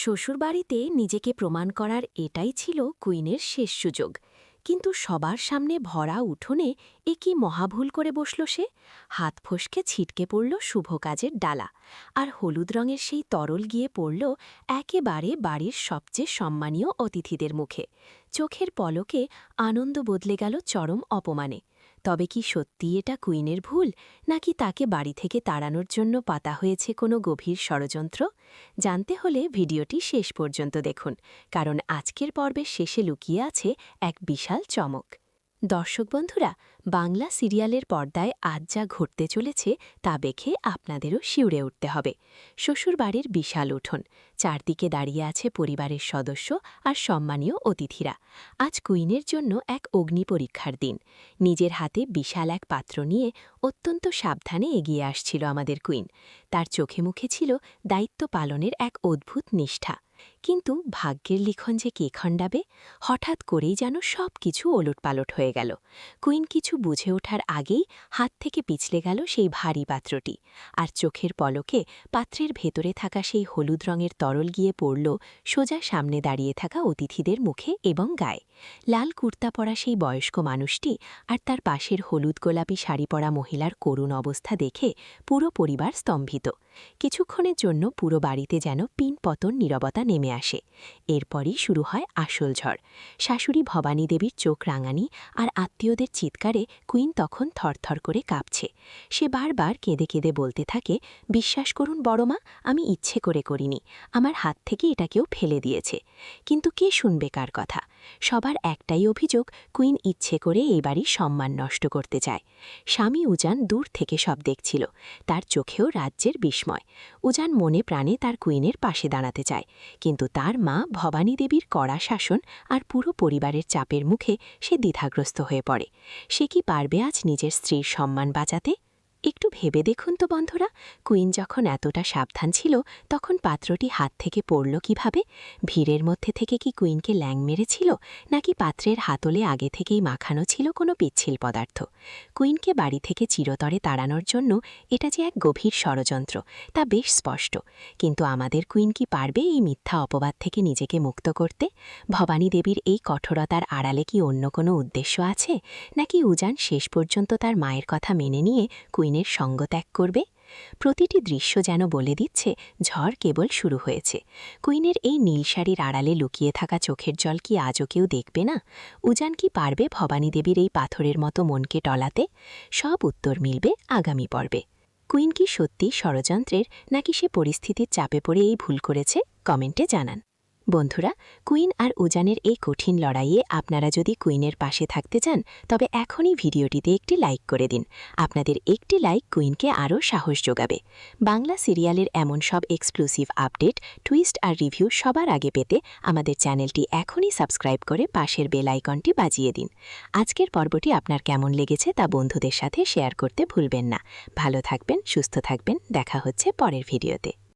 শ্বশুরবাড়িতে নিজেকে প্রমাণ করার এটাই ছিল কুইনের শেষ সুযোগ। কিন্তু সবার সামনে ভরা উঠোনে এ কি মহাভুল করে বসল সে। হাত ফসকে ছিটকে পড়ল শুভ কাজের ডালা, আর হলুদ রঙের সেই তরল গিয়ে পড়ল একেবারে বাড়ির সবচেয়ে সম্মানীয় অতিথিদের মুখে। চোখের পলকে আনন্দ বদলে গেল চরম অপমানে। তবে কি সত্যি এটা কুইনের ভুল, নাকি তাকে বাড়ি থেকে তাড়ানোর জন্য পাতা হয়েছে কোনো গভীর ষড়যন্ত্র? জানতে হলে ভিডিওটি শেষ পর্যন্ত দেখুন, কারণ আজকের পর্বের শেষে লুকিয়ে আছে এক বিশাল চমক। দর্শক বন্ধুরা, বাংলা সিরিয়ালের পর্দায় আজ যা ঘটতে চলেছে তা দেখে আপনাদেরও শিউরে উঠতে হবে। শ্বশুরবাড়ির বিশাল উঠোন, চারদিকে দাঁড়িয়ে আছে পরিবারের সদস্য আর সম্মানীয় অতিথিরা। আজ কুইনের জন্য এক অগ্নি পরীক্ষার দিন। নিজের হাতে বিশাল এক পাত্র নিয়ে অত্যন্ত সাবধানে এগিয়ে আসছিল আমাদের কুইন। তার চোখে মুখে ছিল দায়িত্ব পালনের এক অদ্ভুত নিষ্ঠা। কিন্তু ভাগ্যের লিখন যে কে খণ্ডাবে, হঠাৎ করেই যেন সব কিছু ওলটপালট হয়ে গেল। কুইন কিছু বুঝে ওঠার আগেই হাত থেকে পিছলে গেল সেই ভারী পাত্রটি, আর চোখের পলকে পাত্রের ভেতরে থাকা সেই হলুদ রঙের তরল গিয়ে পড়ল সোজা সামনে দাঁড়িয়ে থাকা অতিথিদের মুখে এবং গায়ে। লাল কুর্তা পরা সেই বয়স্ক মানুষটি আর তার পাশের হলুদ গোলাপি শাড়ি পরা মহিলার করুণ অবস্থা দেখে পুরো পরিবার স্তম্ভিত। কিছুক্ষণের জন্য পুরো বাড়িতে যেন পিনপতন নীরবতা নেমে আসে। এরপরই শুরু হয় আসল ঝড়। শাশুড়ি ভবানী দেবীর চোখ রাঙানি আর আত্মীয়দের চিৎকারে কুইন তখন থরথর করে কাঁপছে। সে বারবার কেঁদে কেঁদে বলতে থাকে, বিশ্বাস করুন বড়মা, আমি ইচ্ছে করে করিনি, আমার হাত থেকে এটা কেউ ফেলে দিয়েছে। কিন্তু কে শুনবে কার কথা? সবার একটাই অভিযোগ, কুইন ইচ্ছে করে এই বাড়ির সম্মান নষ্ট করতে চায়। স্বামী উজান দূর থেকে সব দেখছিল, তার চোখেও রাজ্যের বিস্ময়। উজান মনে প্রাণে তার কুইনের পাশে দাঁড়াতে চায়, কিন্তু তার মা ভবানী দেবীর কড়া শাসন আর পুরো পরিবারের চাপের মুখে সে দ্বিধাগ্রস্ত হয়ে পড়ে। সে কি পারবে আজ নিজের স্ত্রীর সম্মান বাঁচাতে? একটু ভেবে দেখুন তো বন্ধুরা, কুইন যখন এতটা সাবধান ছিল তখন পাত্রটি হাত থেকে পড়ল কিভাবে? ভিড়ের মধ্যে থেকে কি কুইনকে ল্যাং মেরেছিল, নাকি পাত্রের হাতলে আগে থেকেই মাখানো ছিল কোনো পিচ্ছিল পদার্থ? কুইনকে বাড়ি থেকে চিরতরে তাড়ানোর জন্য এটা যে এক গভীর ষড়যন্ত্র তা বেশ স্পষ্ট। কিন্তু আমাদের কুইন কি পারবে এই মিথ্যা অপবাদ থেকে নিজেকে মুক্ত করতে? ভবানী দেবীর এই কঠোরতার আড়ালে কি অন্য কোনো উদ্দেশ্য আছে, নাকি উজান শেষ পর্যন্ত তার মায়ের কথা মেনে নিয়ে কুইনের সঙ্গ ত্যাগ করবে? প্রতিটি দৃশ্য যেন বলে দিচ্ছে ঝড় কেবল শুরু হয়েছে। কুইনের এই নীল শাড়ির আড়ালে লুকিয়ে থাকা চোখের জল কি আজও কেউ দেখবে না? উজান কি পারবে ভবানী দেবীর এই পাথরের মতো মনকে টলাতে? সব উত্তর মিলবে আগামী পর্বে। কুইন কি সত্যি ষড়যন্ত্রের, নাকি সে পরিস্থিতির চাপে পড়ে এই ভুল করেছে? কমেন্টে জানান। বন্ধুরা, কুইন আর উজানের এই কঠিন লড়াইয়ে আপনারা যদি কুইনের পাশে থাকতে চান তবে এখনই ভিডিওটিতে একটি লাইক করে দিন। আপনাদের একটি লাইক কুইনকে আরও সাহস যোগাবে। বাংলা সিরিয়ালের এমন সব এক্সক্লুসিভ আপডেট, টুইস্ট আর রিভিউ সবার আগে পেতে আমাদের চ্যানেলটি এখনই সাবস্ক্রাইব করে পাশের বেল আইকনটি বাজিয়ে দিন। আজকের পর্বটি আপনার কেমন লেগেছে তা বন্ধুদের সাথে শেয়ার করতে ভুলবেন না। ভালো থাকবেন, সুস্থ থাকবেন, দেখা হচ্ছে পরের ভিডিওতে।